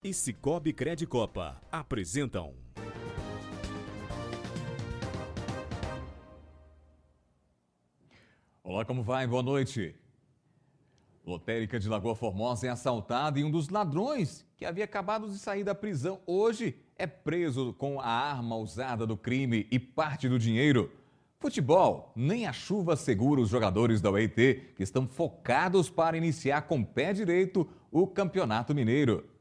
e Sicoob Credicopa apresentam. Olá, como vai? Boa noite. Lotérica de Lagoa Formosa é assaltada e um dos ladrões, que havia acabado de sair da prisão hoje, é preso com a arma usada do crime e parte do dinheiro. Futebol, nem a chuva segura os jogadores da UET, que estão focados para iniciar com o pé direito o Campeonato Mineiro.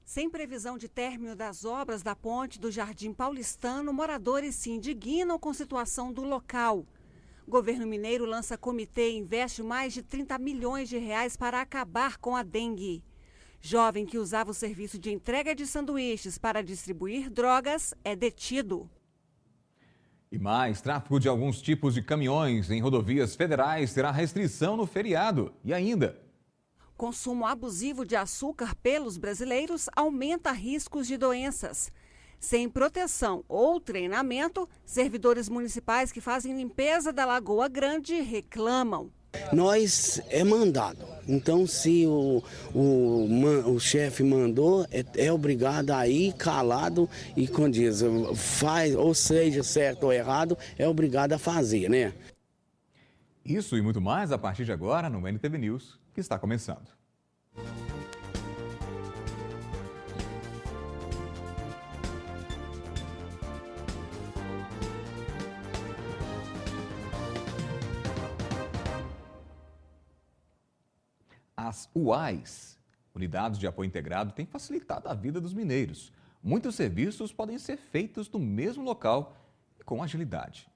Sem previsão de término das obras da ponte do Jardim Paulistano, moradores se indignam com a situação do local. O governo mineiro lança comitê e investe mais de 30 milhões de reais para acabar com a dengue. Jovem que usava o serviço de entrega de sanduíches para distribuir drogas é detido. E mais, tráfego de alguns tipos de caminhões em rodovias federais terá restrição no feriado. E ainda, consumo abusivo de açúcar pelos brasileiros aumenta riscos de doenças. Sem proteção ou treinamento, servidores municipais que fazem limpeza da Lagoa Grande reclamam. Nós é mandado, então se o chefe mandou, é obrigado a ir calado e quando diz, faz, ou seja, certo ou errado, é obrigado a fazer, né? Isso e muito mais a partir de agora no NTV News, que está começando. As UAIs, Unidades de Apoio Integrado, têm facilitado a vida dos mineiros. Muitos serviços podem ser feitos no mesmo local e com agilidade.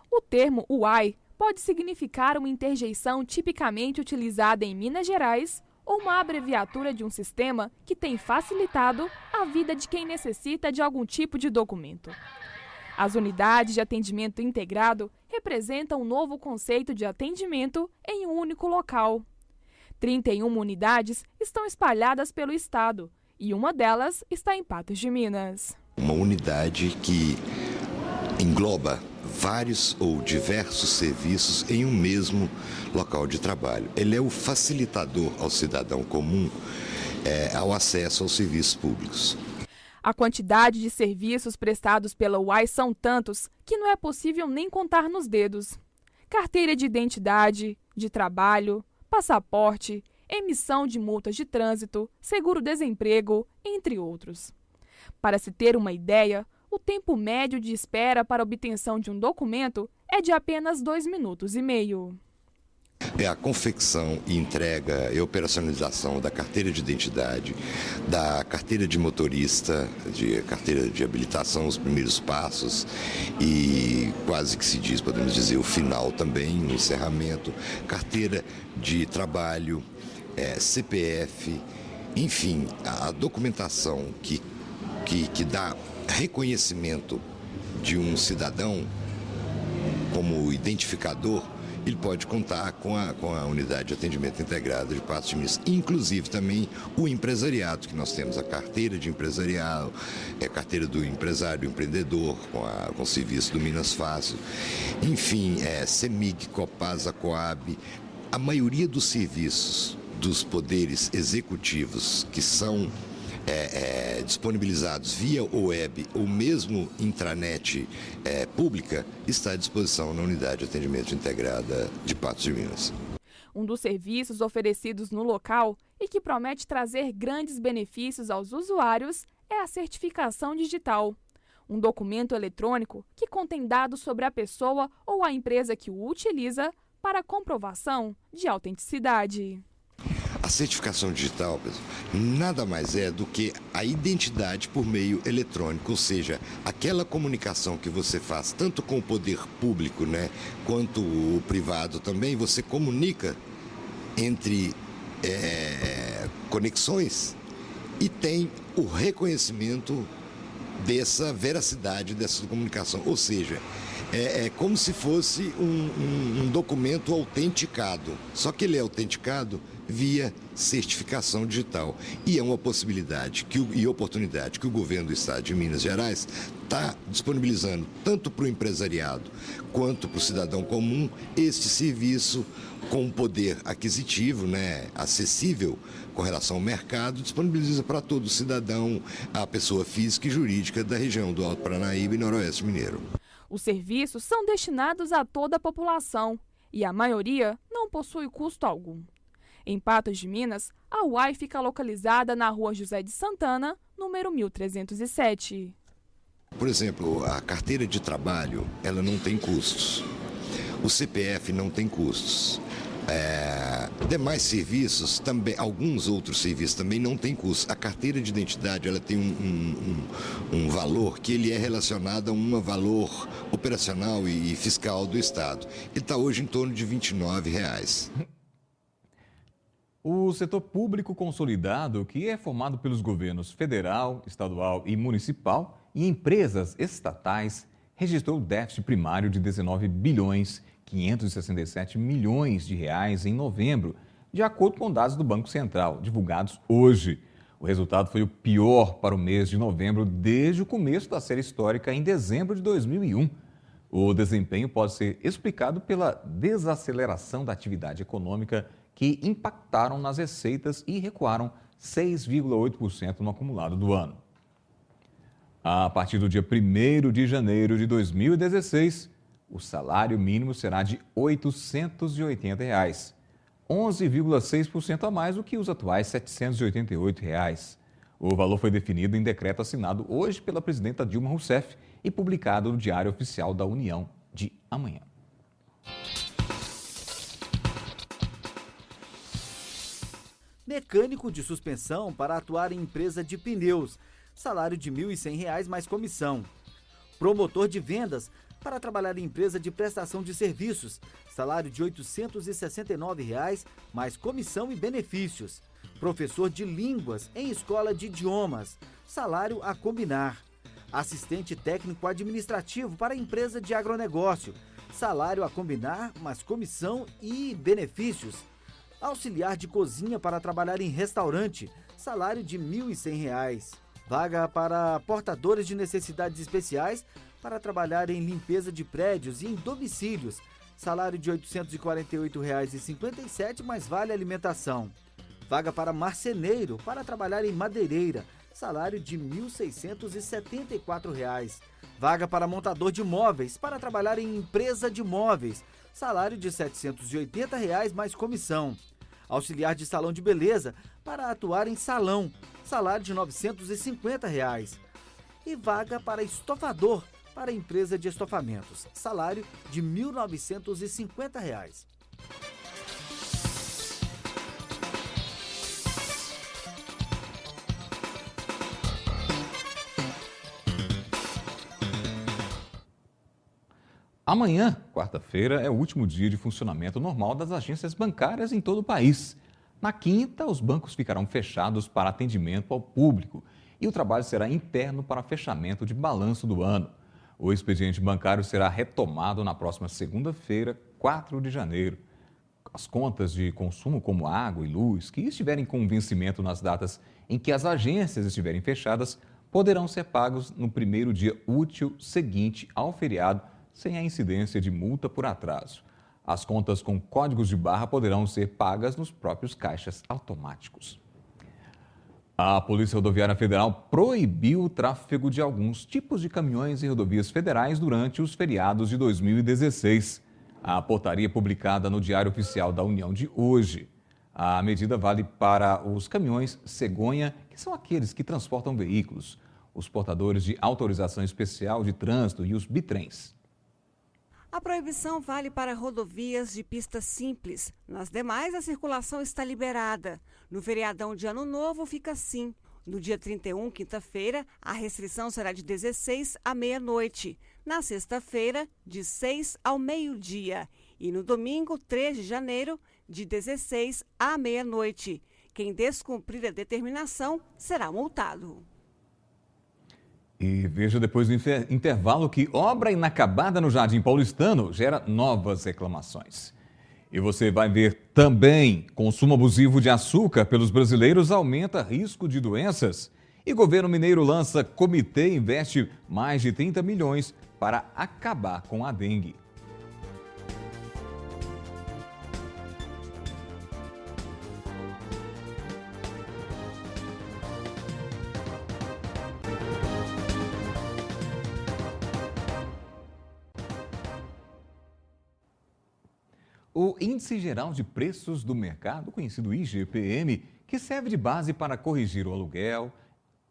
O termo UAI pode significar uma interjeição tipicamente utilizada em Minas Gerais ou uma abreviatura de um sistema que tem facilitado a vida de quem necessita de algum tipo de documento. As unidades de atendimento integrado representam um novo conceito de atendimento em um único local. 31 unidades estão espalhadas pelo estado e uma delas está em Patos de Minas. Uma unidade que engloba vários ou diversos serviços em um mesmo local de trabalho. Ele é o facilitador ao cidadão comum ao acesso aos serviços públicos. A quantidade de serviços prestados pela UAI são tantos que não é possível nem contar nos dedos. Carteira de identidade, de trabalho, passaporte, emissão de multas de trânsito, seguro-desemprego, entre outros. Para se ter uma ideia, o tempo médio de espera para obtenção de um documento é de apenas 2,5 minutos. É a confecção e entrega e operacionalização da carteira de identidade, da carteira de motorista, de carteira de habilitação, os primeiros passos e quase que se diz, podemos dizer, o final também, o encerramento, carteira de trabalho, CPF, enfim, a documentação que dá reconhecimento de um cidadão como identificador. Ele pode contar com a unidade de atendimento integrado de Patos de Minas, inclusive também o empresariado, que nós temos a carteira de empresarial, a carteira do empresário, do empreendedor, com o serviço do Minas Fácil, enfim, CEMIG, Copasa, Coab, a maioria dos serviços dos poderes executivos que são disponibilizados via web ou mesmo intranet pública está à disposição na unidade de atendimento integrada de Patos de Minas. Um dos serviços oferecidos no local e que promete trazer grandes benefícios aos usuários é a certificação digital. Um documento eletrônico que contém dados sobre a pessoa ou a empresa que o utiliza para comprovação de autenticidade. A certificação digital, pessoal, nada mais é do que a identidade por meio eletrônico, ou seja, aquela comunicação que você faz tanto com o poder público, né, quanto o privado também, você comunica entre conexões e tem o reconhecimento dessa veracidade dessa comunicação, ou seja, é como se fosse um documento autenticado, só que ele é autenticado via certificação digital. E é uma possibilidade e oportunidade que o governo do estado de Minas Gerais está disponibilizando tanto para o empresariado quanto para o cidadão comum este serviço com poder aquisitivo, acessível com relação ao mercado, disponibiliza para todo cidadão, a pessoa física e jurídica da região do Alto Paranaíba e Noroeste Mineiro. Os serviços são destinados a toda a população e a maioria não possui custo algum. Em Patos de Minas, a UAI fica localizada na Rua José de Santana, número 1307. Por exemplo, a carteira de trabalho, ela não tem custos. O CPF não tem custos. Demais serviços, também, alguns outros serviços também não tem custos. A carteira de identidade, ela tem um valor que ele é relacionado a um valor operacional e fiscal do Estado. Ele está hoje em torno de R$ 29,00. O setor público consolidado, que é formado pelos governos federal, estadual e municipal e empresas estatais, registrou déficit primário de 19 bilhões 567 milhões de reais em novembro, de acordo com dados do Banco Central, divulgados hoje. O resultado foi o pior para o mês de novembro desde o começo da série histórica em dezembro de 2001. O desempenho pode ser explicado pela desaceleração da atividade econômica que impactaram nas receitas e recuaram 6,8% no acumulado do ano. A partir do dia 1º de janeiro de 2016, o salário mínimo será de R$ 880, 11,6% a mais do que os atuais R$ 788. O valor foi definido em decreto assinado hoje pela presidenta Dilma Rousseff e publicado no Diário Oficial da União de amanhã. Mecânico de suspensão para atuar em empresa de pneus, salário de R$ 1.100 mais comissão. Promotor de vendas para trabalhar em empresa de prestação de serviços, salário de R$ 869 mais comissão e benefícios. Professor de línguas em escola de idiomas, salário a combinar. Assistente técnico administrativo para empresa de agronegócio, salário a combinar, mas comissão e benefícios. Auxiliar de cozinha para trabalhar em restaurante, salário de R$ 1.100. Vaga para portadores de necessidades especiais para trabalhar em limpeza de prédios e em domicílios, salário de R$ 848,57 mais vale alimentação. Vaga para marceneiro para trabalhar em madeireira, salário de R$ 1.674. Vaga para montador de móveis para trabalhar em empresa de móveis, salário de R$ 780 mais comissão. Auxiliar de salão de beleza para atuar em salão, salário de R$ 950. E vaga para estofador para empresa de estofamentos, salário de R$ 1.950. Amanhã, quarta-feira, é o último dia de funcionamento normal das agências bancárias em todo o país. Na quinta, os bancos ficarão fechados para atendimento ao público e o trabalho será interno para fechamento de balanço do ano. O expediente bancário será retomado na próxima segunda-feira, 4 de janeiro. As contas de consumo como água e luz, que estiverem com vencimento nas datas em que as agências estiverem fechadas, poderão ser pagos no primeiro dia útil seguinte ao feriado, sem a incidência de multa por atraso. As contas com códigos de barra poderão ser pagas nos próprios caixas automáticos. A Polícia Rodoviária Federal proibiu o tráfego de alguns tipos de caminhões em rodovias federais durante os feriados de 2016. A portaria publicada no Diário Oficial da União de hoje. A medida vale para os caminhões cegonha, que são aqueles que transportam veículos, os portadores de autorização especial de trânsito e os bitrens. A proibição vale para rodovias de pista simples. Nas demais, a circulação está liberada. No feriadão de Ano Novo, fica assim. No dia 31, quinta-feira, a restrição será de 16 à meia-noite. Na sexta-feira, de 6 ao meio-dia. E no domingo, 3 de janeiro, de 16 à meia-noite. Quem descumprir a determinação será multado. E veja depois do intervalo que obra inacabada no Jardim Paulistano gera novas reclamações. E você vai ver também, consumo abusivo de açúcar pelos brasileiros aumenta risco de doenças. E governo mineiro lança comitê e investe mais de 30 milhões para acabar com a dengue. O Índice Geral de Preços do Mercado, conhecido IGPM, que serve de base para corrigir o aluguel,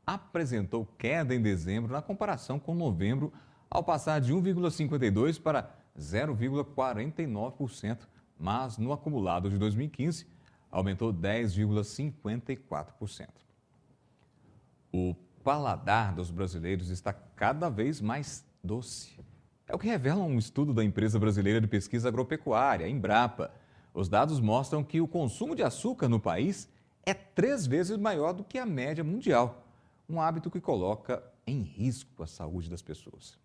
apresentou queda em dezembro na comparação com novembro, ao passar de 1,52% para 0,49%, mas no acumulado de 2015 aumentou 10,54%. O paladar dos brasileiros está cada vez mais doce. É o que revela um estudo da Empresa Brasileira de Pesquisa Agropecuária, Embrapa. Os dados mostram que o consumo de açúcar no país é 3 vezes maior do que a média mundial, um hábito que coloca em risco a saúde das pessoas.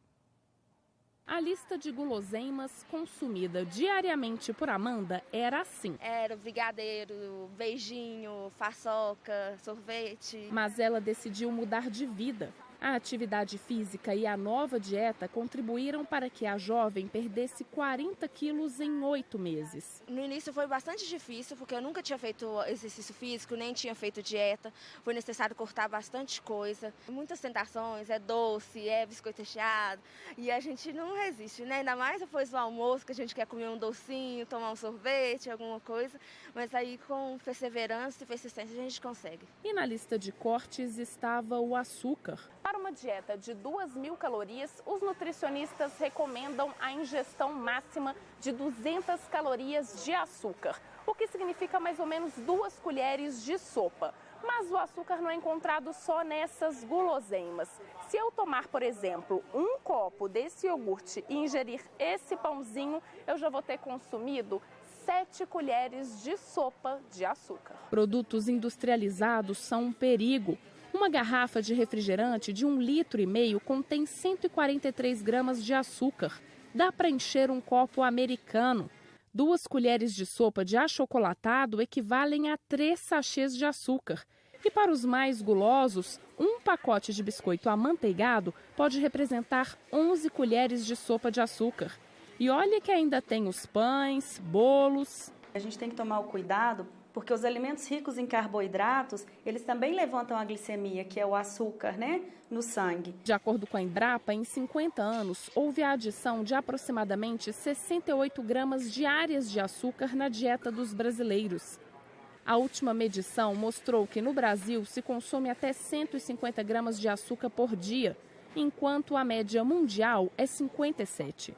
A lista de guloseimas consumida diariamente por Amanda era assim. Era brigadeiro, beijinho, paçoca, sorvete. Mas ela decidiu mudar de vida. A atividade física e a nova dieta contribuíram para que a jovem perdesse 40 quilos em 8 meses. No início foi bastante difícil, porque eu nunca tinha feito exercício físico, nem tinha feito dieta. Foi necessário cortar bastante coisa. Muitas tentações, é doce, é biscoito recheado. E a gente não resiste, né? Ainda mais depois do almoço, que a gente quer comer um docinho, tomar um sorvete, alguma coisa. Mas aí com perseverança e persistência a gente consegue. E na lista de cortes estava o açúcar. Para uma dieta de 2.000 calorias, os nutricionistas recomendam a ingestão máxima de 200 calorias de açúcar, o que significa mais ou menos 2 colheres de sopa. Mas o açúcar não é encontrado só nessas guloseimas. Se eu tomar, por exemplo, um copo desse iogurte e ingerir esse pãozinho, eu já vou ter consumido 7 colheres de sopa de açúcar. Produtos industrializados são um perigo. Uma garrafa de refrigerante de 1,5 litro contém 143 gramas de açúcar. Dá para encher um copo americano. 2 colheres de sopa de achocolatado equivalem a 3 sachês de açúcar. E para os mais gulosos, um pacote de biscoito amanteigado pode representar 11 colheres de sopa de açúcar. E olha que ainda tem os pães, bolos. A gente tem que tomar o cuidado, porque os alimentos ricos em carboidratos, eles também levantam a glicemia, que é o açúcar, né, no sangue. De acordo com a Embrapa, em 50 anos, houve a adição de aproximadamente 68 gramas diárias de açúcar na dieta dos brasileiros. A última medição mostrou que no Brasil se consome até 150 gramas de açúcar por dia, enquanto a média mundial é 57.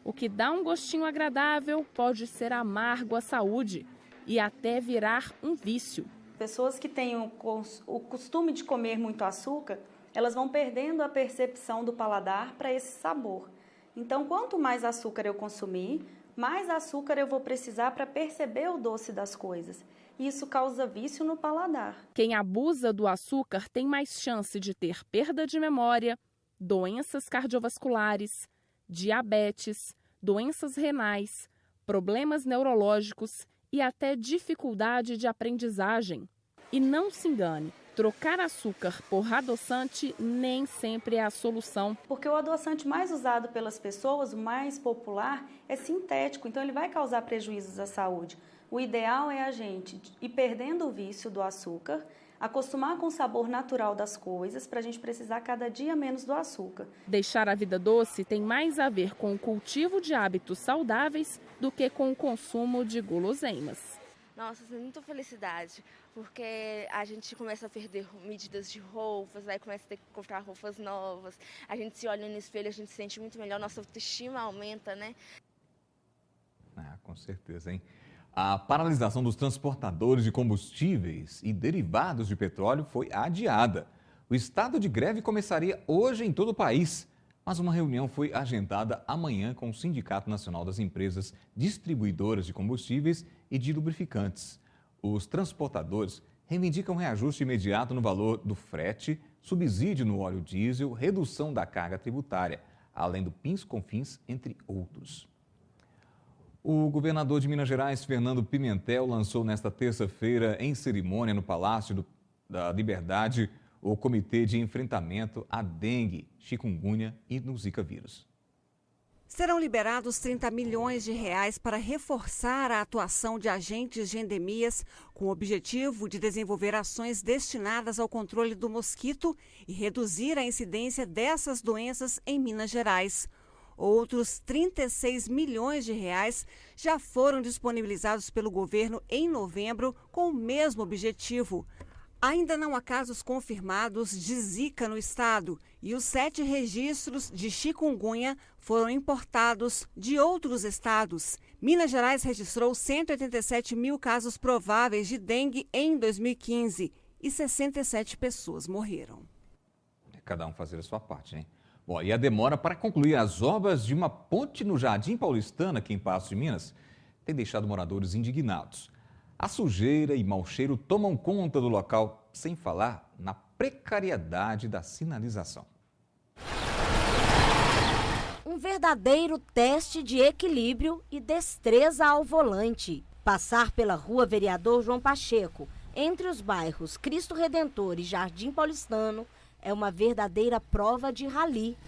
O que dá um gostinho agradável pode ser amargo à saúde e até virar um vício. Pessoas que têm o costume de comer muito açúcar, elas vão perdendo a percepção do paladar para esse sabor. Então, quanto mais açúcar eu consumir, mais açúcar eu vou precisar para perceber o doce das coisas. E isso causa vício no paladar. Quem abusa do açúcar tem mais chance de ter perda de memória, doenças cardiovasculares, diabetes, doenças renais, problemas neurológicos e até dificuldade de aprendizagem. E não se engane, trocar açúcar por adoçante nem sempre é a solução. Porque o adoçante mais usado pelas pessoas, o mais popular, é sintético, então ele vai causar prejuízos à saúde. O ideal é a gente ir perdendo o vício do açúcar, acostumar com o sabor natural das coisas, para a gente precisar cada dia menos do açúcar. Deixar a vida doce tem mais a ver com o cultivo de hábitos saudáveis do que com o consumo de guloseimas. Nossa, muita felicidade, porque a gente começa a perder medidas de roupas, aí começa a ter que comprar roupas novas, a gente se olha no espelho, a gente se sente muito melhor, nossa autoestima aumenta, né? Com certeza, hein? A paralisação dos transportadores de combustíveis e derivados de petróleo foi adiada. O estado de greve começaria hoje em todo o país, mas uma reunião foi agendada amanhã com o Sindicato Nacional das Empresas Distribuidoras de Combustíveis e de Lubrificantes. Os transportadores reivindicam reajuste imediato no valor do frete, subsídio no óleo diesel, redução da carga tributária, além do PIS/COFINS, entre outros. O governador de Minas Gerais, Fernando Pimentel, lançou nesta terça-feira, em cerimônia no Palácio da Liberdade, o Comitê de Enfrentamento à Dengue, Chikungunya e no Zika vírus. Serão liberados 30 milhões de reais para reforçar a atuação de agentes de endemias, com o objetivo de desenvolver ações destinadas ao controle do mosquito e reduzir a incidência dessas doenças em Minas Gerais. Outros 36 milhões de reais já foram disponibilizados pelo governo em novembro com o mesmo objetivo. Ainda não há casos confirmados de Zika no estado e os 7 registros de chikungunya foram importados de outros estados. Minas Gerais registrou 187 mil casos prováveis de dengue em 2015 e 67 pessoas morreram. Cada um fazer a sua parte, hein? Bom, e a demora para concluir as obras de uma ponte no Jardim Paulistano, aqui em Paços de Minas, tem deixado moradores indignados. A sujeira e mau cheiro tomam conta do local, sem falar na precariedade da sinalização. Um verdadeiro teste de equilíbrio e destreza ao volante. Passar pela Rua Vereador João Pacheco, entre os bairros Cristo Redentor e Jardim Paulistano, é uma verdadeira prova de rally.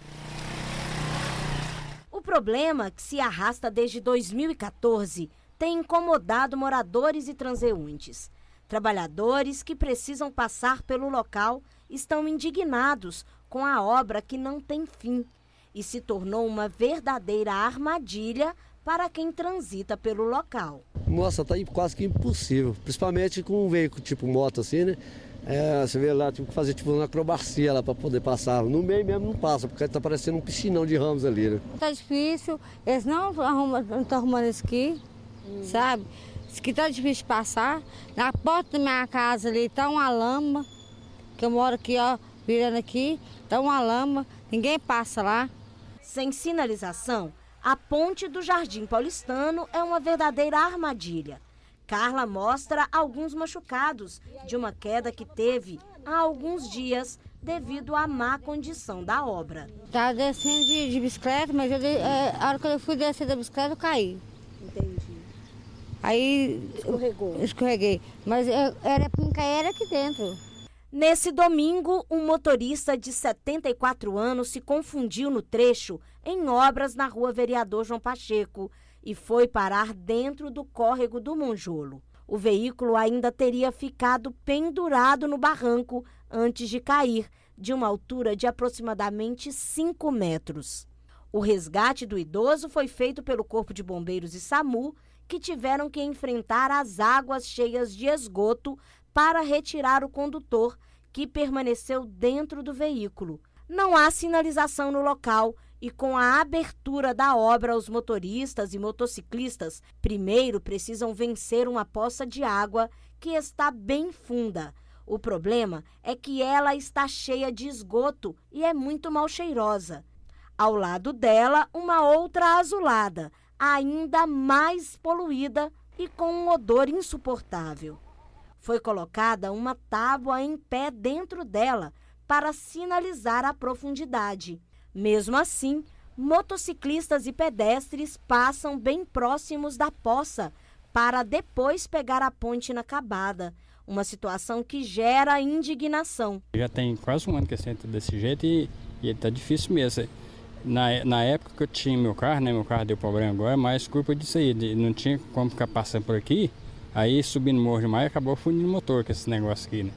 O problema, que se arrasta desde 2014, tem incomodado moradores e transeuntes. Trabalhadores que precisam passar pelo local estão indignados com a obra que não tem fim e se tornou uma verdadeira armadilha para quem transita pelo local. Nossa, tá quase que impossível, principalmente com um veículo tipo moto assim, né? Você vê lá, tipo, fazer tipo uma acrobacia lá para poder passar. No meio mesmo não passa, porque tá parecendo um piscinão de ramos ali, né? Tá difícil, eles não estão arrumando isso aqui, sabe? Isso aqui tá difícil de passar. Na porta da minha casa ali tá uma lama, que eu moro aqui, ó, virando aqui, tá uma lama, ninguém passa lá. Sem sinalização, a ponte do Jardim Paulistano é uma verdadeira armadilha. Carla mostra alguns machucados de uma queda que teve há alguns dias devido à má condição da obra. Estava descendo de bicicleta, mas a hora que eu fui descer da bicicleta eu caí. Entendi. Aí escorreguei, mas era para cair aqui dentro. Nesse domingo, um motorista de 74 anos se confundiu no trecho em obras na Rua Vereador João Pacheco e foi parar dentro do córrego do Monjolo. O veículo ainda teria ficado pendurado no barranco antes de cair, de uma altura de aproximadamente 5 metros. O resgate do idoso foi feito pelo Corpo de Bombeiros e SAMU, que tiveram que enfrentar as águas cheias de esgoto para retirar o condutor, que permaneceu dentro do veículo. Não há sinalização no local e com a abertura da obra, os motoristas e motociclistas primeiro precisam vencer uma poça de água que está bem funda. O problema é que ela está cheia de esgoto e é muito mal cheirosa. Ao lado dela, uma outra azulada, ainda mais poluída e com um odor insuportável. Foi colocada uma tábua em pé dentro dela para sinalizar a profundidade. Mesmo assim, motociclistas e pedestres passam bem próximos da poça para depois pegar a ponte inacabada. Uma situação que gera indignação. Já tem quase um ano que eu sinto desse jeito e está difícil mesmo. Na época que eu tinha meu carro deu problema agora, mas culpa disso aí, não tinha como ficar passando por aqui. Aí subindo o morro demais, acabou fundindo o motor com esse negócio aqui, né?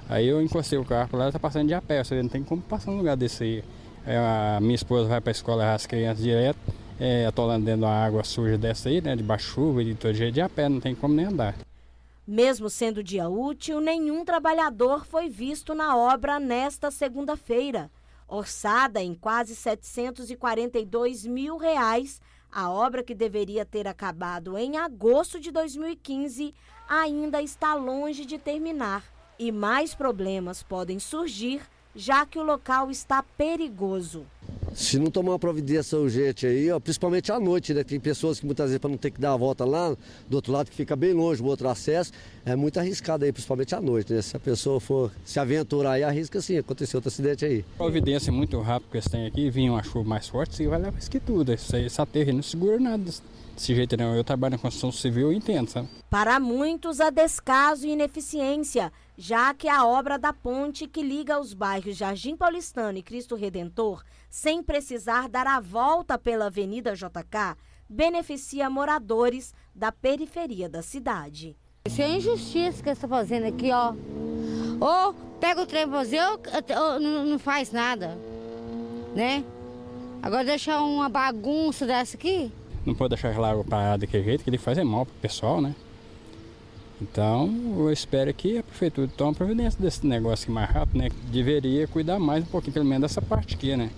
Aí eu encostei o carro para lá, tá passando de a pé, não tem como passar num lugar desse aí. A minha esposa vai para a escola, as crianças direto, atolando dentro da água suja dessa aí, né? Debaixo de chuva e de todo jeito, de a pé, não tem como nem andar. Mesmo sendo dia útil, nenhum trabalhador foi visto na obra nesta segunda-feira. Orçada em quase R$742 mil, a obra, que deveria ter acabado em agosto de 2015, ainda está longe de terminar. E mais problemas podem surgir, já que o local está perigoso. Se não tomar uma providência urgente aí, ó, principalmente à noite, né? Tem pessoas que muitas vezes, para não ter que dar a volta lá do outro lado, que fica bem longe, o outro acesso, é muito arriscado aí, principalmente à noite, né? Se a pessoa for se aventurar aí, arrisca sim, acontecer outro acidente aí. Providência muito rápido que eles têm aqui, vinha uma chuva mais forte, você vai levar isso aqui tudo, essa terra não segura nada, desse jeito não. Eu trabalho na construção civil e entendo, sabe? Para muitos, há descaso e ineficiência, já que a obra da ponte que liga os bairros Jardim Paulistano e Cristo Redentor, sem precisar dar a volta pela Avenida JK, beneficia moradores da periferia da cidade. Isso é injustiça que eles estão fazendo aqui, ó. Ou pega o trem pra fazer ou não faz nada, né? Agora deixar uma bagunça dessa aqui. Não pode deixar a água parada daquele jeito, que ele faz mal pro pessoal, né? Então, eu espero que a prefeitura tome providência desse negócio aqui mais rápido, né? Deveria cuidar mais um pouquinho, pelo menos dessa parte aqui, né?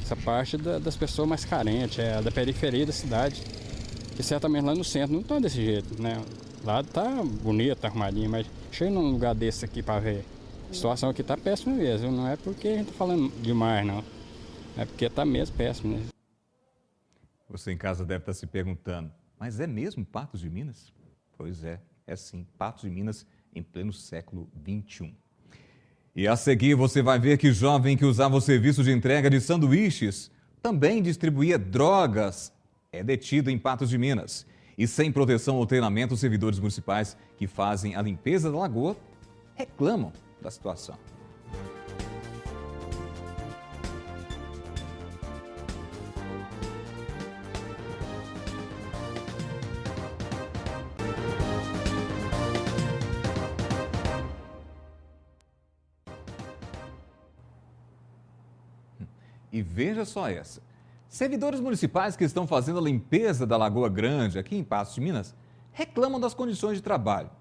Essa parte das pessoas mais carentes, da periferia da cidade. Que certamente lá no centro não estão desse jeito, né? Lá tá bonito, tá arrumadinho, mas chega num lugar desse aqui para ver. A situação aqui tá péssima mesmo, não é porque a gente tá falando demais, não. É porque tá mesmo péssimo, né? Você em casa deve estar se perguntando, mas é mesmo Patos de Minas? Pois é sim, Patos de Minas em pleno século XXI. E a seguir você vai ver que jovem que usava o serviço de entrega de sanduíches também distribuía drogas é detido em Patos de Minas. E sem proteção ou treinamento, os servidores municipais que fazem a limpeza da lagoa reclamam da situação. E veja só essa. Servidores municipais que estão fazendo a limpeza da Lagoa Grande, aqui em Patos de Minas, reclamam das condições de trabalho.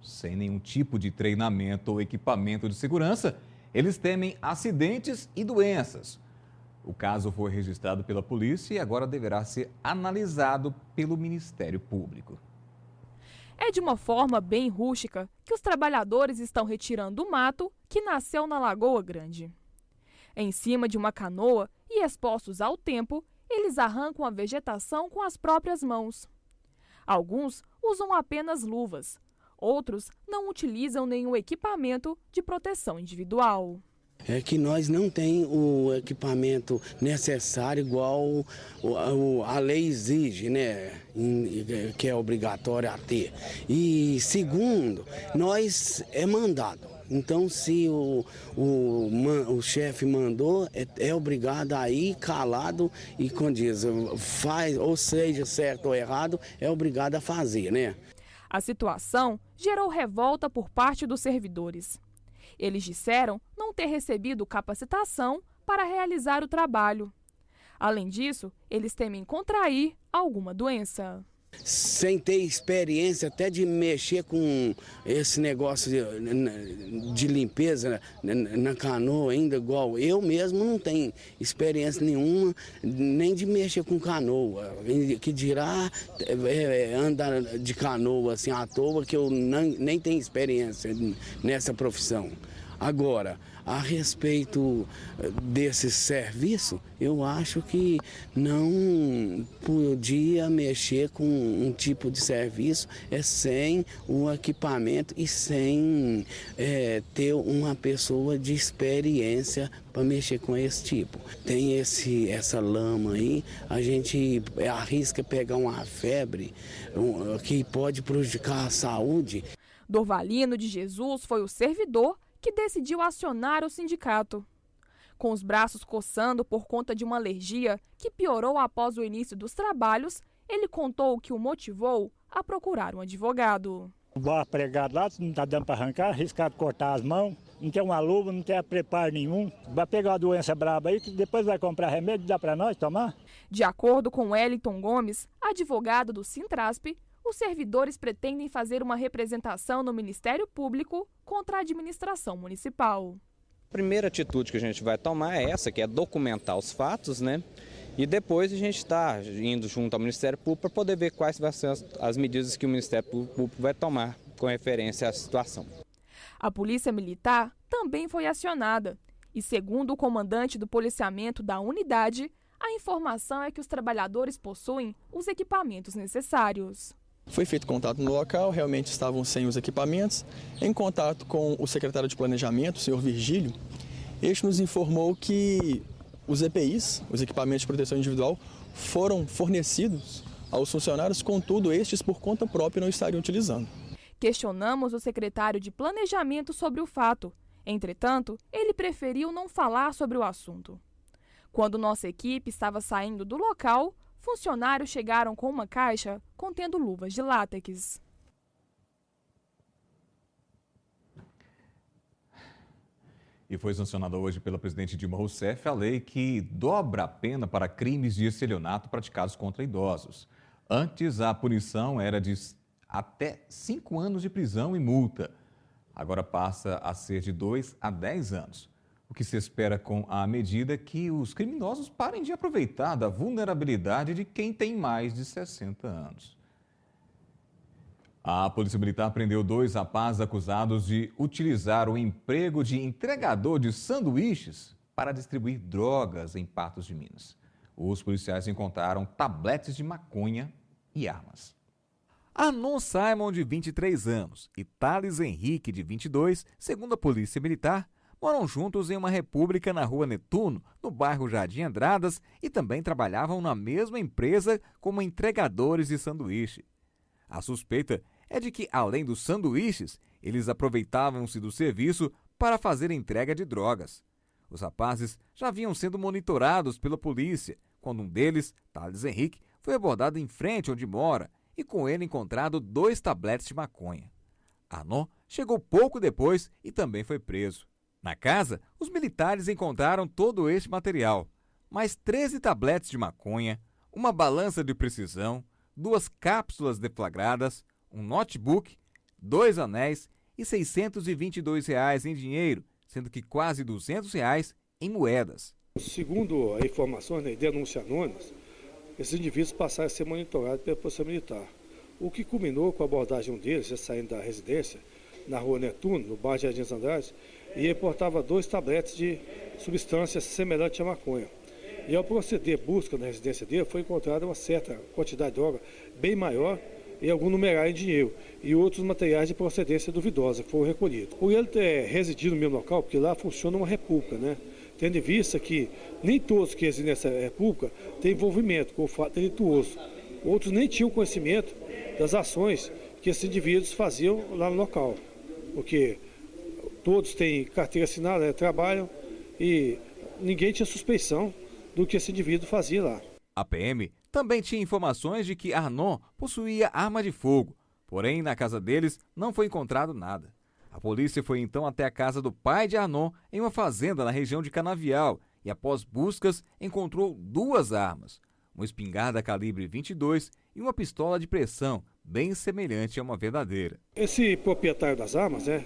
Sem nenhum tipo de treinamento ou equipamento de segurança, eles temem acidentes e doenças. O caso foi registrado pela polícia e agora deverá ser analisado pelo Ministério Público. É de uma forma bem rústica que os trabalhadores estão retirando o mato que nasceu na Lagoa Grande. Em cima de uma canoa e expostos ao tempo, eles arrancam a vegetação com as próprias mãos. Alguns usam apenas luvas, outros não utilizam nenhum equipamento de proteção individual. É que nós não temos o equipamento necessário igual a lei exige, né? Que é obrigatório a ter. E segundo, nós é mandado. Então, se o chefe mandou, é obrigado a ir calado e, quando diz, faz, ou seja, certo ou errado, é obrigado a fazer, né? A situação gerou revolta por parte dos servidores. Eles disseram não ter recebido capacitação para realizar o trabalho. Além disso, eles temem contrair alguma doença. Sem ter experiência até de mexer com esse negócio de limpeza na canoa ainda, igual eu mesmo não tenho experiência nenhuma, nem de mexer com canoa, que dirá andar de canoa assim à toa, que eu nem tenho experiência nessa profissão. Agora, a respeito desse serviço, eu acho que não podia mexer com um tipo de serviço sem o equipamento e sem ter uma pessoa de experiência para mexer com esse tipo. Tem essa lama aí, a gente arrisca pegar uma febre que pode prejudicar a saúde. Dorvalino de Jesus foi o servidor que decidiu acionar o sindicato. Com os braços coçando por conta de uma alergia que piorou após o início dos trabalhos, ele contou o que o motivou a procurar um advogado. O barro pregado lá, não está dando para arrancar, arriscado cortar as mãos, não tem uma luva, não tem preparo nenhum. Vai pegar uma doença braba aí, que depois vai comprar remédio e dá para nós tomar? De acordo com Wellington Gomes, advogado do Sintrasp, os servidores pretendem fazer uma representação no Ministério Público contra a administração municipal. A primeira atitude que a gente vai tomar é essa, que é documentar os fatos, né? E depois a gente está indo junto ao Ministério Público para poder ver quais vão ser as medidas que o Ministério Público vai tomar com referência à situação. A Polícia Militar também foi acionada e, segundo o comandante do policiamento da unidade, a informação é que os trabalhadores possuem os equipamentos necessários. Foi feito contato no local, realmente estavam sem os equipamentos. Em contato com o secretário de Planejamento, o senhor Virgílio, este nos informou que os EPIs, os equipamentos de proteção individual, foram fornecidos aos funcionários, contudo, estes por conta própria não estariam utilizando. Questionamos o secretário de Planejamento sobre o fato. Entretanto, ele preferiu não falar sobre o assunto. Quando nossa equipe estava saindo do local, funcionários chegaram com uma caixa contendo luvas de látex. E foi sancionada hoje pela presidente Dilma Rousseff a lei que dobra a pena para crimes de estelionato praticados contra idosos. Antes, a punição era de até 5 anos de prisão e multa. Agora passa a ser de 2 a 10 anos. O que se espera com a medida é que os criminosos parem de aproveitar da vulnerabilidade de quem tem mais de 60 anos. A Polícia Militar prendeu 2 rapazes acusados de utilizar o emprego de entregador de sanduíches para distribuir drogas em Patos de Minas. Os policiais encontraram tabletes de maconha e armas. Arnon Simon, de 23 anos, e Thales Henrique, de 22, segundo a Polícia Militar, moram juntos em uma república na Rua Netuno, no bairro Jardim Andradas, e também trabalhavam na mesma empresa como entregadores de sanduíche. A suspeita é de que, além dos sanduíches, eles aproveitavam-se do serviço para fazer entrega de drogas. Os rapazes já vinham sendo monitorados pela polícia, quando um deles, Thales Henrique, foi abordado em frente onde mora e com ele encontrado 2 tabletes de maconha. Arnon chegou pouco depois e também foi preso. Na casa, os militares encontraram todo este material, mais 13 tabletes de maconha, uma balança de precisão, 2 cápsulas deflagradas, um notebook, 2 anéis e R$ 622 em dinheiro, sendo que quase R$ 200 em moedas. Segundo a informação e denúncias anônimas, esses indivíduos passaram a ser monitorados pela Polícia Militar. O que culminou com a abordagem de um deles, já saindo da residência, na Rua Netuno, no bairro Jardim Andradas, e ele portava 2 tabletes de substância semelhante à maconha. E ao proceder busca na residência dele, foi encontrada uma certa quantidade de droga bem maior e algum numerário em dinheiro e outros materiais de procedência duvidosa que foram recolhidos. Por ele ter residido no mesmo local, porque lá funciona uma república, né? Tendo em vista que nem todos que residem nessa república têm envolvimento com o fato delituoso. Outros nem tinham conhecimento das ações que esses indivíduos faziam lá no local, porque todos têm carteira assinada, né, trabalham e ninguém tinha suspeição do que esse indivíduo fazia lá. A PM também tinha informações de que Arnon possuía arma de fogo, porém na casa deles não foi encontrado nada. A polícia foi então até a casa do pai de Arnon em uma fazenda na região de Canavial e após buscas encontrou 2 armas, uma espingarda calibre 22 e uma pistola de pressão bem semelhante a uma verdadeira. Esse proprietário das armas, né,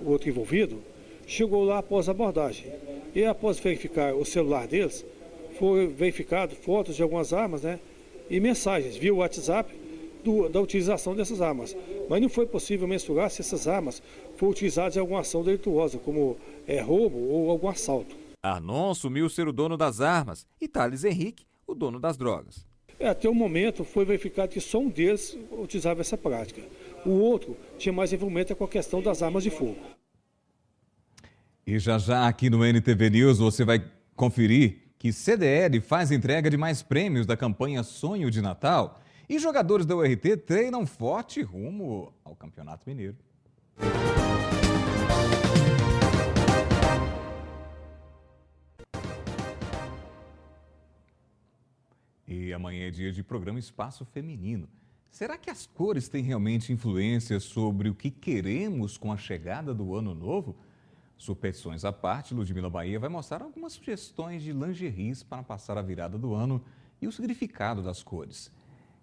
o outro envolvido, chegou lá após a abordagem e após verificar o celular deles, foi verificado fotos de algumas armas, né, e mensagens via WhatsApp da utilização dessas armas. Mas não foi possível mensurar se essas armas foram utilizadas em alguma ação delituosa, como roubo ou algum assalto. Arnon assumiu ser o dono das armas e Thales Henrique, o dono das drogas. Até o momento foi verificado que só um deles utilizava essa prática. O outro tinha mais envolvimento com a questão das armas de fogo. E já aqui no NTV News você vai conferir que CDL faz entrega de mais prêmios da campanha Sonho de Natal e jogadores da URT treinam forte rumo ao Campeonato Mineiro. E amanhã é dia de programa Espaço Feminino. Será que as cores têm realmente influência sobre o que queremos com a chegada do ano novo? Superstições à parte, Ludmila Bahia vai mostrar algumas sugestões de lingeries para passar a virada do ano e o significado das cores.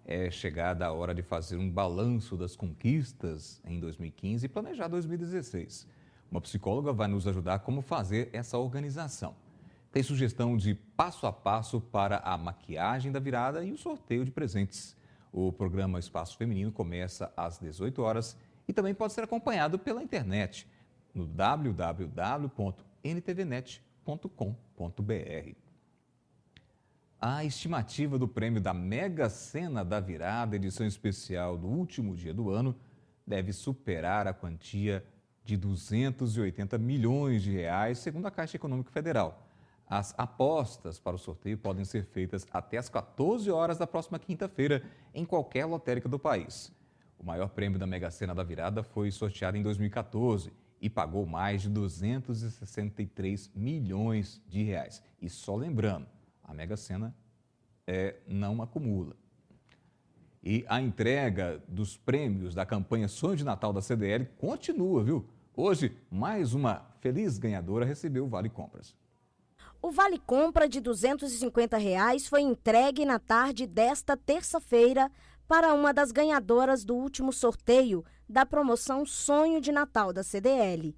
É chegada a hora de fazer um balanço das conquistas em 2015 e planejar 2016. Uma psicóloga vai nos ajudar a como fazer essa organização. Tem sugestão de passo a passo para a maquiagem da virada e o sorteio de presentes. O programa Espaço Feminino começa às 18 horas e também pode ser acompanhado pela internet no www.ntvnet.com.br. A estimativa do prêmio da Mega Sena da Virada, edição especial do último dia do ano, deve superar a quantia de R$ 280 milhões, segundo a Caixa Econômica Federal. As apostas para o sorteio podem ser feitas até às 14 horas da próxima quinta-feira em qualquer lotérica do país. O maior prêmio da Mega Sena da Virada foi sorteado em 2014 e pagou mais de 263 milhões de reais. E só lembrando, a Mega Sena não acumula. E a entrega dos prêmios da campanha Sonho de Natal da CDL continua, viu? Hoje, mais uma feliz ganhadora recebeu o Vale Compras. O Vale Compra de R$ 250 foi entregue na tarde desta terça-feira para uma das ganhadoras do último sorteio da promoção Sonho de Natal da CDL.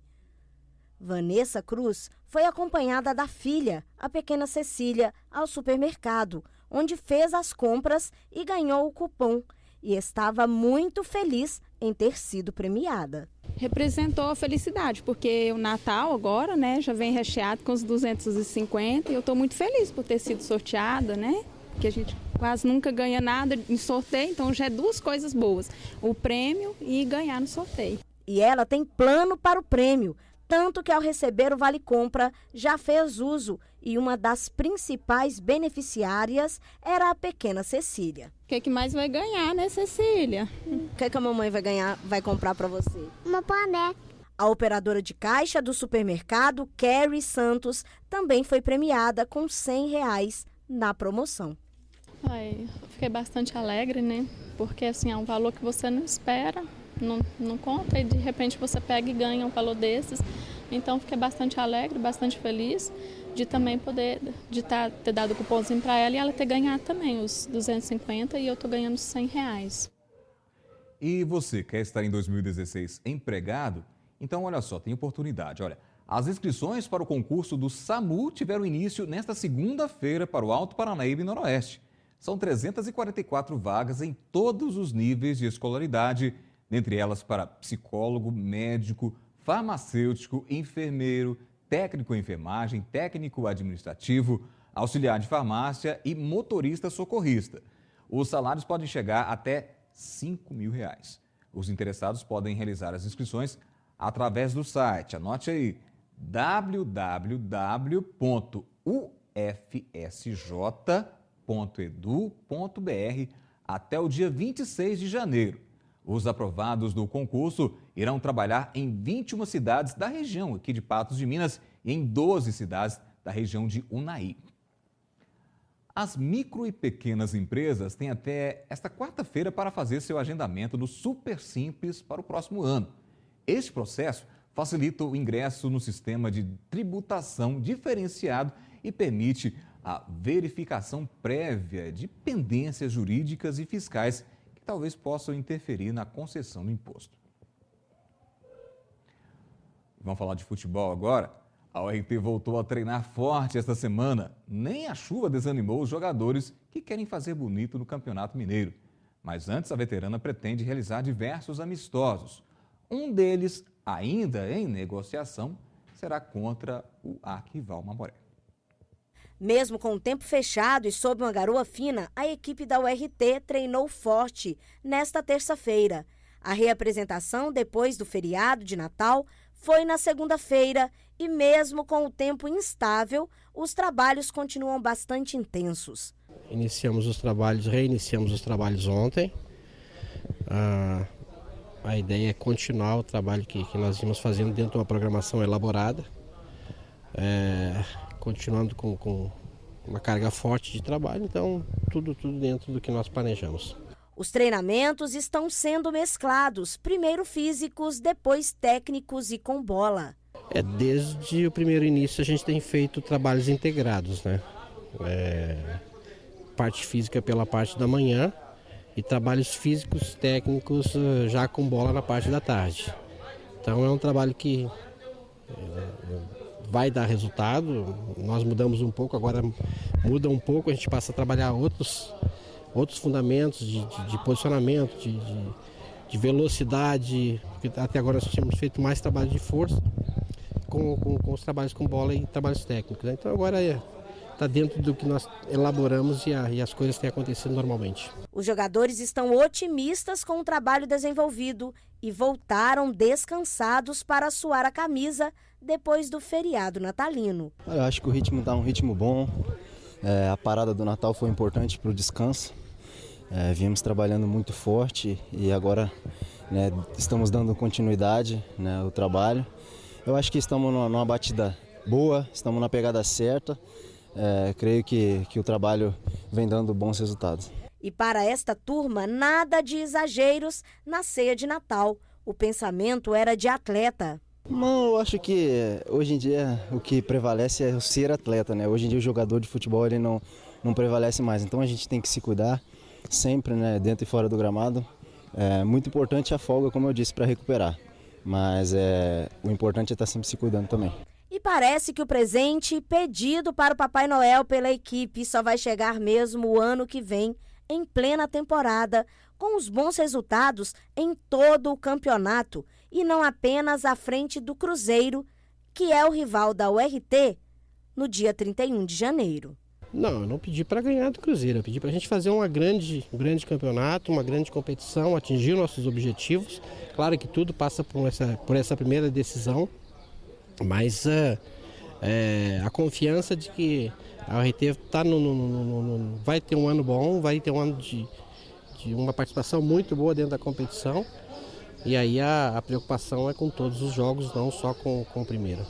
Vanessa Cruz foi acompanhada da filha, a pequena Cecília, ao supermercado, onde fez as compras e ganhou o cupom, e estava muito feliz em ter sido premiada. Representou a felicidade, porque o Natal agora, né, já vem recheado com os 250 e eu estou muito feliz por ter sido sorteada, né? Porque a gente quase nunca ganha nada em sorteio, então já é duas coisas boas, o prêmio e ganhar no sorteio. E ela tem plano para o prêmio, tanto que ao receber o Vale Compra já fez uso e uma das principais beneficiárias era a pequena Cecília. O que mais vai ganhar, né, Cecília? O que a mamãe vai comprar para você? Uma boneca. A operadora de caixa do supermercado, Carrie Santos, também foi premiada com R$ 100 na promoção. Fiquei bastante alegre, né? Porque assim, é um valor que você não espera, não conta e de repente você pega e ganha um valor desses. Então fiquei bastante alegre, bastante feliz de também poder ter dado o cupomzinho para ela e ela ter ganhado também os 250 e eu estou ganhando R$100. E você quer estar em 2016 empregado? Então olha só, tem oportunidade. Olha, as inscrições para o concurso do SAMU tiveram início nesta segunda-feira para o Alto Paranaíba e Noroeste. São 344 vagas em todos os níveis de escolaridade, dentre elas para psicólogo, médico, farmacêutico, enfermeiro, técnico em enfermagem, técnico administrativo, auxiliar de farmácia e motorista socorrista. Os salários podem chegar até R$ 5 mil. Os interessados podem realizar as inscrições através do site, anote aí, www.ufsj.edu.br até o dia 26 de janeiro. Os aprovados do concurso irão trabalhar em 21 cidades da região aqui de Patos de Minas e em 12 cidades da região de Unai. As micro e pequenas empresas têm até esta quarta-feira para fazer seu agendamento do Super Simples para o próximo ano. Este processo facilita o ingresso no sistema de tributação diferenciado e permite a verificação prévia de pendências jurídicas e fiscais que talvez possam interferir na concessão do imposto. Vamos falar de futebol agora? A URT voltou a treinar forte esta semana. Nem a chuva desanimou os jogadores que querem fazer bonito no Campeonato Mineiro. Mas antes, a veterana pretende realizar diversos amistosos. Um deles, ainda em negociação, será contra o arquival Mamoré. Mesmo com o tempo fechado e sob uma garoa fina, a equipe da URT treinou forte nesta terça-feira. A reapresentação depois do feriado de Natal foi na segunda-feira e mesmo com o tempo instável, os trabalhos continuam bastante intensos. Reiniciamos os trabalhos ontem. A ideia é continuar o trabalho que nós vimos fazendo dentro de uma programação elaborada. Continuando com uma carga forte de trabalho, então tudo dentro do que nós planejamos. Os treinamentos estão sendo mesclados, primeiro físicos, depois técnicos e com bola. Desde o primeiro início a gente tem feito trabalhos integrados, né? Parte física pela parte da manhã e trabalhos físicos técnicos já com bola na parte da tarde. Então é um trabalho que vai dar resultado. Nós mudamos um pouco, agora muda um pouco, a gente passa a trabalhar outros fundamentos de posicionamento, de velocidade, porque até agora nós tínhamos feito mais trabalho de força com os trabalhos com bola e trabalhos técnicos, né? Então agora está dentro do que nós elaboramos e as coisas têm acontecido normalmente. Os jogadores estão otimistas com o trabalho desenvolvido e voltaram descansados para suar a camisa depois do feriado natalino. Eu acho que o ritmo está um ritmo bom. A parada do Natal foi importante para o descanso. Viemos trabalhando muito forte e agora, né, estamos dando continuidade, né, ao trabalho. Eu acho que estamos numa batida boa, estamos na pegada certa. Creio que o trabalho vem dando bons resultados. E para esta turma, nada de exageros na ceia de Natal. O pensamento era de atleta. Não, eu acho que hoje em dia o que prevalece é o ser atleta, né? Hoje em dia o jogador de futebol ele não prevalece mais, então a gente tem que se cuidar sempre, né, dentro e fora do gramado. É muito importante a folga, como eu disse, para recuperar, mas o importante é estar sempre se cuidando também. E parece que o presente pedido para o Papai Noel pela equipe só vai chegar mesmo o ano que vem, em plena temporada, com os bons resultados em todo o campeonato e não apenas à frente do Cruzeiro, que é o rival da URT, no dia 31 de janeiro. Não, eu não pedi para ganhar do Cruzeiro, eu pedi para a gente fazer um grande campeonato, uma grande competição, atingir nossos objetivos. Claro que tudo passa por essa primeira decisão, mas a confiança de que a URT vai ter um ano bom, vai ter um ano de uma participação muito boa dentro da competição. E aí a preocupação é com todos os jogos, não só com o primeiro.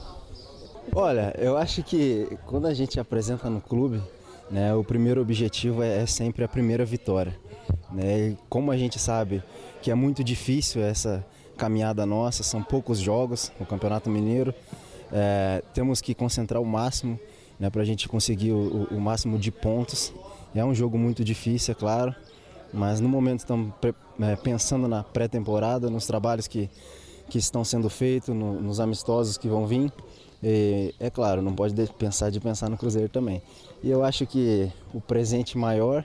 Olha, eu acho que quando a gente apresenta no clube, né, o primeiro objetivo é sempre a primeira vitória. Né? E como a gente sabe que é muito difícil essa caminhada nossa, são poucos jogos no Campeonato Mineiro, temos que concentrar o máximo, né, para a gente conseguir o máximo de pontos. É um jogo muito difícil, é claro, mas no momento estamos pensando na pré-temporada, nos trabalhos que estão sendo feitos, nos amistosos que vão vir. E, é claro, não pode pensar no Cruzeiro também. E eu acho que o presente maior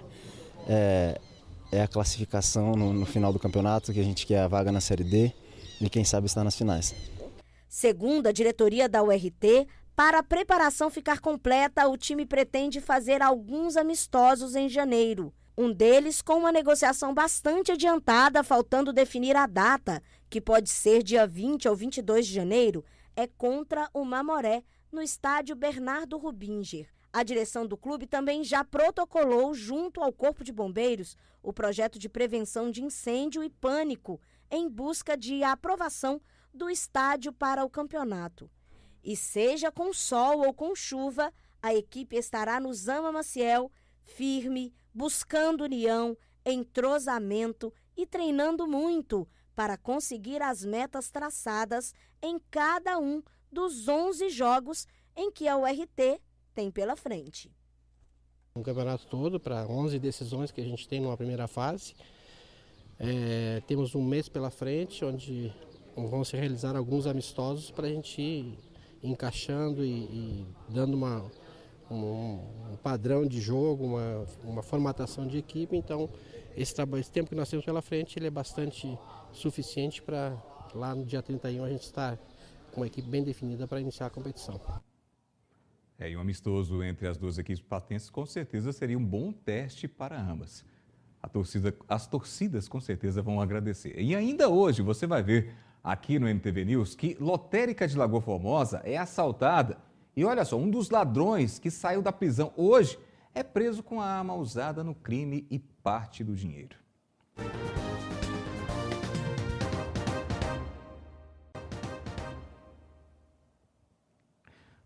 é a classificação no final do campeonato, que a gente quer a vaga na Série D e quem sabe estar nas finais. Segundo a diretoria da URT, para a preparação ficar completa, o time pretende fazer alguns amistosos em janeiro. Um deles com uma negociação bastante adiantada, faltando definir a data, que pode ser dia 20 ou 22 de janeiro, é contra o Mamoré, no estádio Bernardo Rubinger. A direção do clube também já protocolou, junto ao Corpo de Bombeiros, o projeto de prevenção de incêndio e pânico, em busca de aprovação do estádio para o campeonato. E seja com sol ou com chuva, a equipe estará no Zama Maciel, firme, buscando união, entrosamento e treinando muito para conseguir as metas traçadas em cada um dos 11 jogos em que a URT tem pela frente. Um campeonato todo para 11 decisões que a gente tem numa primeira fase. Temos um mês pela frente, onde vão se realizar alguns amistosos para a gente ir encaixando e dando um padrão de jogo, uma formatação de equipe. Então, esse tempo que nós temos pela frente ele é bastante suficiente para lá no dia 31 a gente estar com uma equipe bem definida para iniciar a competição. E um amistoso entre as duas equipes patenses com certeza seria um bom teste para ambas. As torcidas com certeza vão agradecer. E ainda hoje você vai ver aqui no NTV News que lotérica de Lagoa Formosa é assaltada. E olha só, um dos ladrões que saiu da prisão hoje é preso com a arma usada no crime e parte do dinheiro.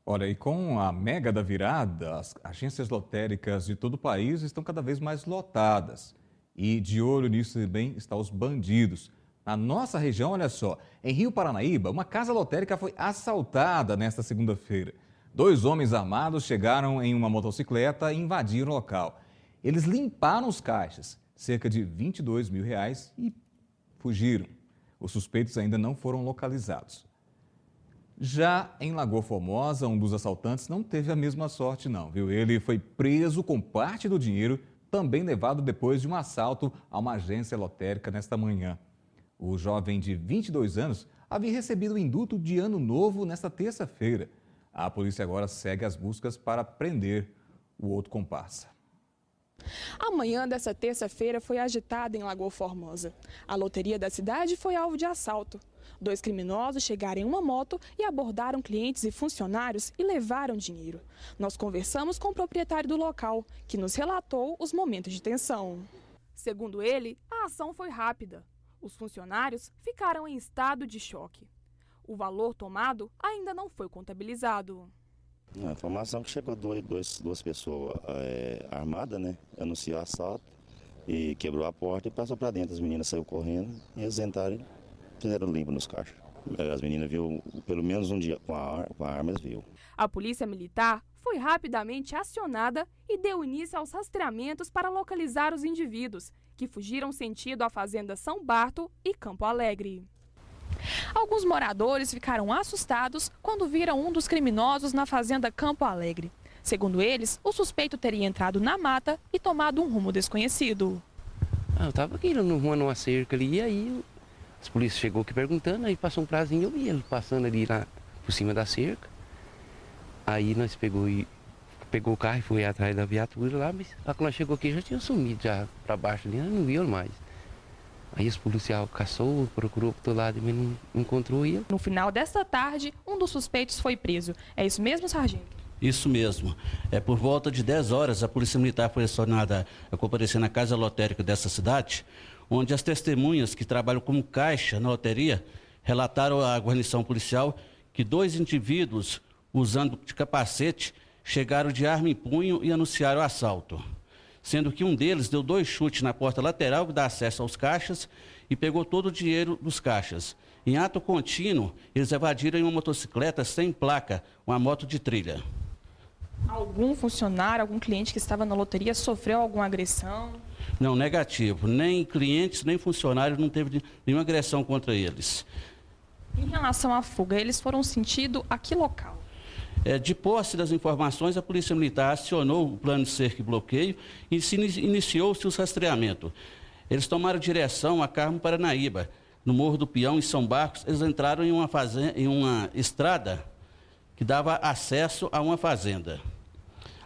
Olha, e com a mega da virada, as agências lotéricas de todo o país estão cada vez mais lotadas. E de olho nisso também estão os bandidos. Na nossa região, olha só, em Rio Paranaíba, uma casa lotérica foi assaltada nesta segunda-feira. 2 homens armados chegaram em uma motocicleta e invadiram o local. Eles limparam os caixas, cerca de R$22 mil, e fugiram. Os suspeitos ainda não foram localizados. Já em Lagoa Formosa, um dos assaltantes não teve a mesma sorte não, viu? Ele foi preso com parte do dinheiro, também levado depois de um assalto a uma agência lotérica nesta manhã. O jovem de 22 anos havia recebido o indulto de Ano Novo nesta terça-feira. A polícia agora segue as buscas para prender o outro comparsa. A manhã dessa terça-feira foi agitada em Lagoa Formosa. A loteria da cidade foi alvo de assalto. 2 criminosos chegaram em uma moto e abordaram clientes e funcionários e levaram dinheiro. Nós conversamos com o proprietário do local, que nos relatou os momentos de tensão. Segundo ele, a ação foi rápida. Os funcionários ficaram em estado de choque. O valor tomado ainda não foi contabilizado. A informação que chegou duas pessoas armadas, né? Anunciou assalto e quebrou a porta e passou para dentro. As meninas saíram correndo e eles entraram e fizeram limpo nos caixas. As meninas viu pelo menos um dia com a arma, eles viu. A polícia militar foi rapidamente acionada e deu início aos rastreamentos para localizar os indivíduos, que fugiram sentido à fazenda São Barto e Campo Alegre. Alguns moradores ficaram assustados quando viram um dos criminosos na fazenda Campo Alegre. Segundo eles, o suspeito teria entrado na mata e tomado um rumo desconhecido. Eu estava aqui arrumando uma cerca ali, e aí as polícias chegou aqui perguntando, aí passou um prazinho, eu vi ele passando ali lá por cima da cerca. Aí nós pegou o carro e foi atrás da viatura lá, mas quando nós chegou aqui já tinha sumido já para baixo ali, não viu mais. Aí os policiais caçou, procurou por todo lado, mas não encontrou ele. No final desta tarde, um dos suspeitos foi preso. É isso mesmo, sargento? Isso mesmo. Por volta de 10 horas, a Polícia Militar foi acionada a comparecer na casa lotérica dessa cidade, onde as testemunhas que trabalham como caixa na loteria relataram à guarnição policial que 2 indivíduos, usando de capacete, chegaram de arma em punho e anunciaram o assalto. Sendo que um deles deu 2 chutes na porta lateral que dá acesso aos caixas e pegou todo o dinheiro dos caixas. Em ato contínuo, eles evadiram em uma motocicleta sem placa, uma moto de trilha. Algum funcionário, algum cliente que estava na loteria sofreu alguma agressão? Não, negativo. Nem clientes, nem funcionários, não teve nenhuma agressão contra eles. Em relação à fuga, eles foram sentidos a que local? De posse das informações, a Polícia Militar acionou o plano de cerco e bloqueio e iniciou-se o rastreamento. Eles tomaram direção a Carmo Paranaíba, no Morro do Peão, em São Barcos. Eles entraram em uma estrada que dava acesso a uma fazenda.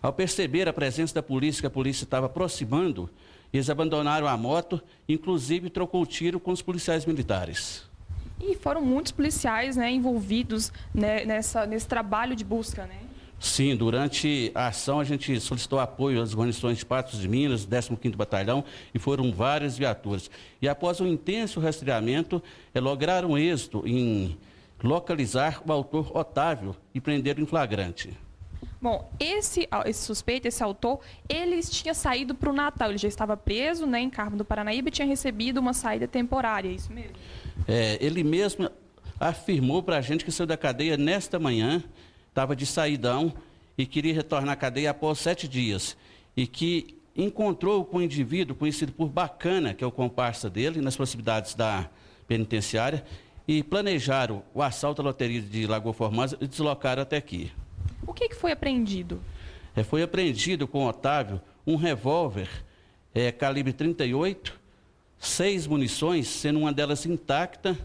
Ao perceber a presença da polícia, que a polícia estava aproximando, eles abandonaram a moto, inclusive trocou tiro com os policiais militares. E foram muitos policiais, né, envolvidos, né, nesse trabalho de busca, né? Sim, durante a ação a gente solicitou apoio às guarnições de Patos de Minas, 15º Batalhão, e foram várias viaturas. E após um intenso rastreamento, lograram êxito em localizar o autor Otávio e prender em flagrante. Bom, esse suspeito, esse autor, ele tinha saído para o Natal. Ele já estava preso, né, em Carmo do Paranaíba e tinha recebido uma saída temporária, é isso mesmo? Ele mesmo afirmou para a gente que saiu da cadeia nesta manhã, estava de saidão e queria retornar à cadeia após 7 dias. E que encontrou com um indivíduo conhecido por Bacana, que é o comparsa dele, nas proximidades da penitenciária, e planejaram o assalto à loteria de Lagoa Formosa e deslocaram até aqui. O que foi apreendido? Foi apreendido com o Otávio um revólver calibre 38, 6 munições, sendo uma delas intacta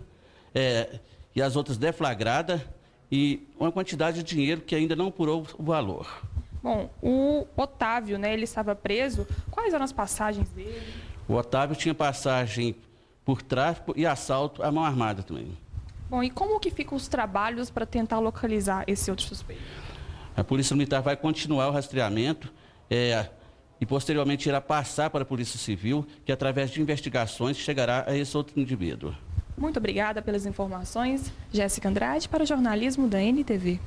e as outras deflagradas, e uma quantidade de dinheiro que ainda não apurou o valor. Bom, o Otávio, né, ele estava preso. Quais eram as passagens dele? O Otávio tinha passagem por tráfico e assalto à mão armada também. Bom, e como que ficam os trabalhos para tentar localizar esse outro suspeito? A Polícia Militar vai continuar o rastreamento e posteriormente irá passar para a Polícia Civil, que através de investigações chegará a esse outro indivíduo. Muito obrigada pelas informações. Jéssica Andrade, para o jornalismo da NTV.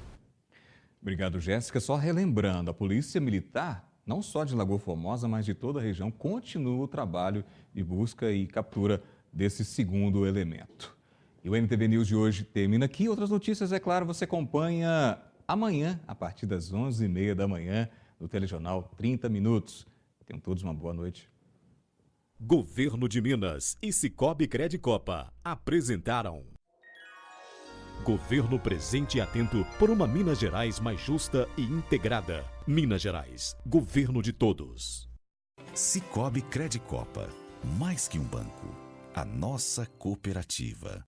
Obrigado, Jéssica. Só relembrando, a Polícia Militar, não só de Lagoa Formosa, mas de toda a região, continua o trabalho de busca e captura desse segundo elemento. E o NTV News de hoje termina aqui. Outras notícias, é claro, você acompanha amanhã, a partir das 11h30 da manhã, no Telejornal 30 Minutos. Tenham todos uma boa noite. Governo de Minas e Sicoob Credicopa apresentaram Governo presente e atento por uma Minas Gerais mais justa e integrada. Minas Gerais, governo de todos. Sicoob Credicopa, mais que um banco, a nossa cooperativa.